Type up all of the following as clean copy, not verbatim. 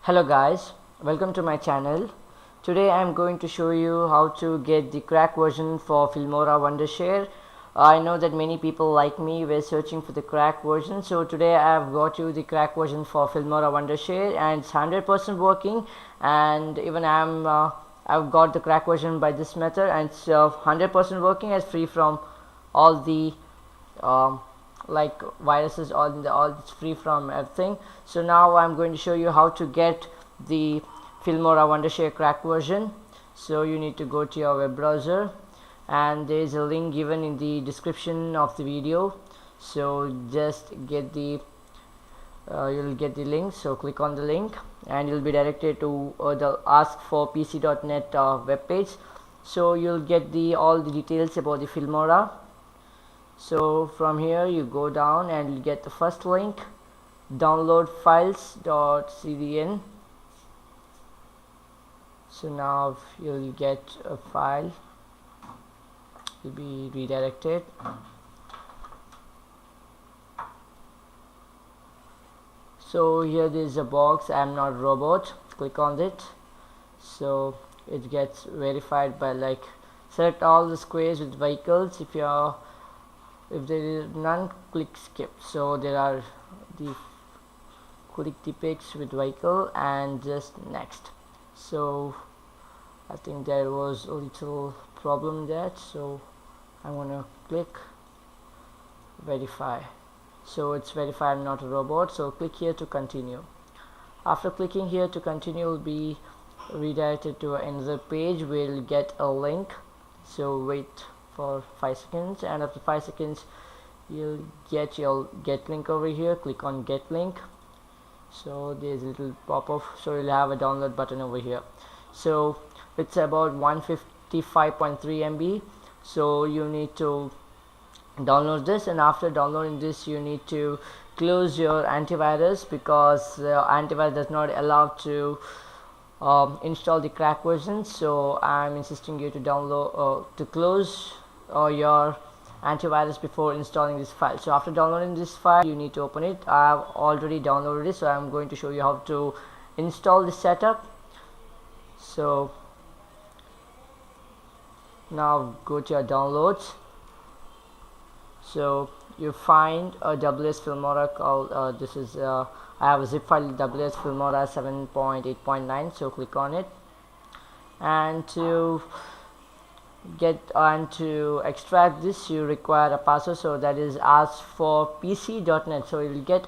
Hello guys, welcome to my channel. Today I am going to show you how to get the crack version for Filmora Wondershare. I know that many people like me were searching for the crack version, so today I have got you the crack version for Filmora Wondershare, and it's 100% working. And even I've got the crack version by this method, and it's 100% working, as free from all the like viruses, all it's free from everything. So now I'm going to show you how to get the Filmora Wondershare crack version. So you need to go to your web browser, and there is a link given in the description of the video. So just get the you'll get the link, so click on the link and you'll be directed to the ask for pc.net web page. So you'll get all the details about the Filmora. So from here you go down and you get the first link, download files.cdn. So now you'll get a file, you'll be redirected. So here there is a box, I'm not robot, click on it. So it gets verified by like select all the squares with vehicles. If there is none, click skip. So there are the click the pics with vehicle and just next. So I think there was a little problem there, so I'm gonna click verify. So it's verified I'm not a robot, so click here to continue. After clicking here to continue, you'll be redirected to another page where you'll get a link. So wait for 5 seconds, and after 5 seconds you'll get your get link over here. Click on get link. So there's a little pop-up, so you'll have a download button over here. So it's about 155.3 MB, so you need to download this, and after downloading this you need to close your antivirus, because antivirus does not allow to install the crack version. So I'm insisting you to download to close your antivirus before installing this file. So after downloading this file, you need to open it. I have already downloaded it, so I'm going to show you how to install this setup. So now go to your downloads. So you find a WS Filmora called this is I have a zip file WS Filmora 7.8.9. so click on it, and to to extract this you require a password, so that is ask for pc.net. so you'll get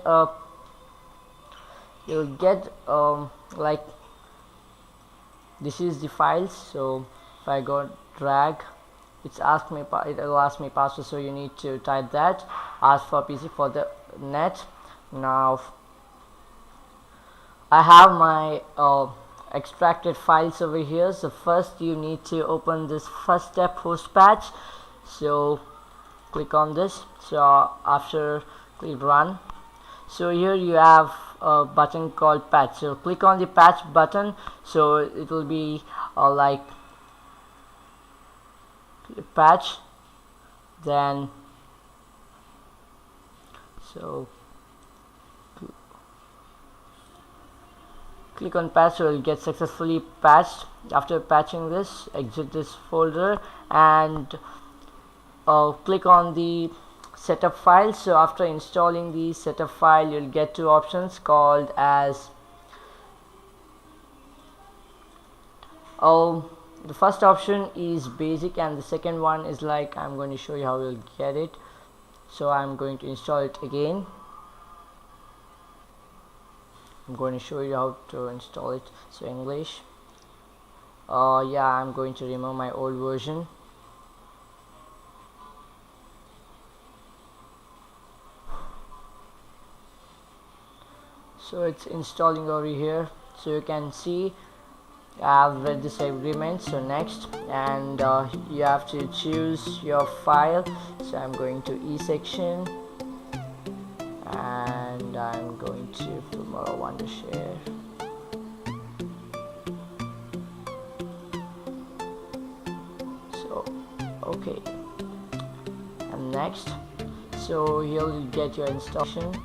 like this is the files. So if I go drag, it'll ask me password, so you need to type that, ask for pc for the net. Now I have my extracted files over here. So first you need to open this first step host patch, so click on this. So after click run, so here you have a button called patch, so click on the patch button. So it will be like patch, then so click on patch, so it will get successfully patched. After patching this, exit this folder and click on the setup file. So after installing the setup file, you'll get two options called as the first option is basic, and the second one is like, I'm going to show you how you'll get it. So I'm going to install it again. I'm going to show you how to install it. So English, yeah, I'm going to remove my old version. So it's installing over here. So you can see I've read this agreement. So next, and you have to choose your file. So I'm going to E section, and I'm going to Filmora Wondershare. So okay, and next, so you'll get your installation.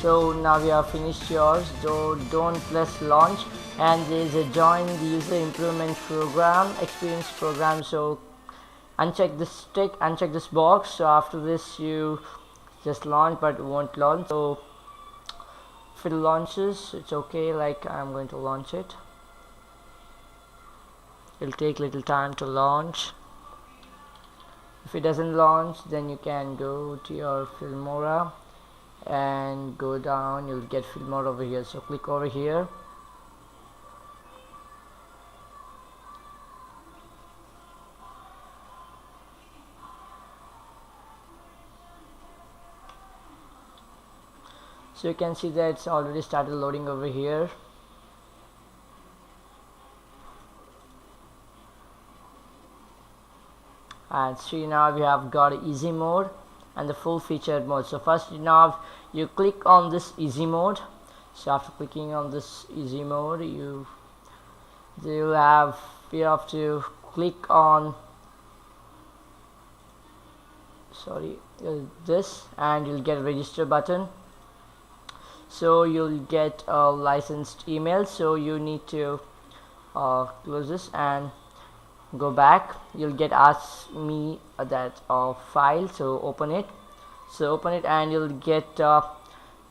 So now we have finished yours, so don't press launch, and there is a join the user improvement program experience program. So uncheck this tick, uncheck this box. So after this you just launch, but it won't launch. So if it launches, it's okay, like I'm going to launch it. It'll take little time to launch. If it doesn't launch, then you can go to your Filmora and go down, you'll get Filmora over here. So click over here, so you can see that it's already started loading over here. And see, now we have got easy mode and the full featured mode. So first now you click on this easy mode. So after clicking on this easy mode, you have to click on this, and you'll get a register button. So you'll get a licensed email, so you need to close this and go back. You'll get ask me that file, so open it. So open it and you'll get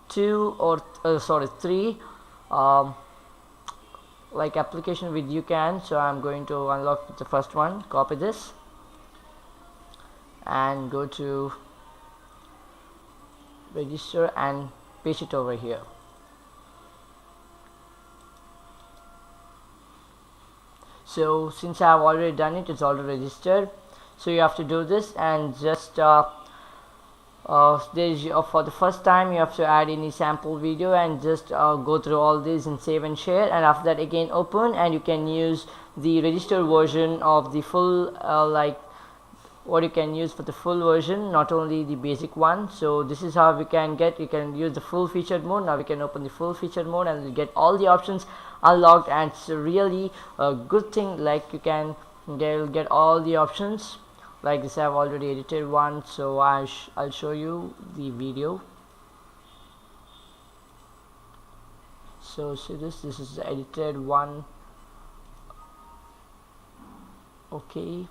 three like application with you can. So I'm going to unlock the first one, copy this and go to register and paste it over here. So since I have already done it, it's already registered. So you have to do this and just for the first time you have to add any sample video and just go through all these and save and share, and after that again open, and you can use the registered version of the full like what you can use for the full version, not only the basic one. So this is how you can use the full featured mode. Now we can open the full featured mode and you get all the options unlocked, and it's really a good thing, like you can get all the options like this. I've already edited one, so I'll show you the video. So see this is the edited one. Okay,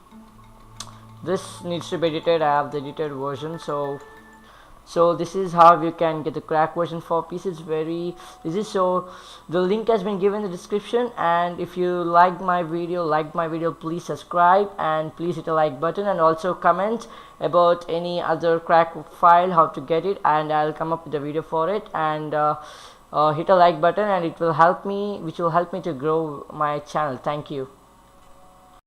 this needs to be edited. I have the edited version. So this is how you can get the crack version for PC. It's very easy. So the link has been given in the description, and if you liked my video, please subscribe and please hit a like button, and also comment about any other crack file, how to get it, and I'll come up with a video for it. And hit a like button, and which will help me to grow my channel. Thank you.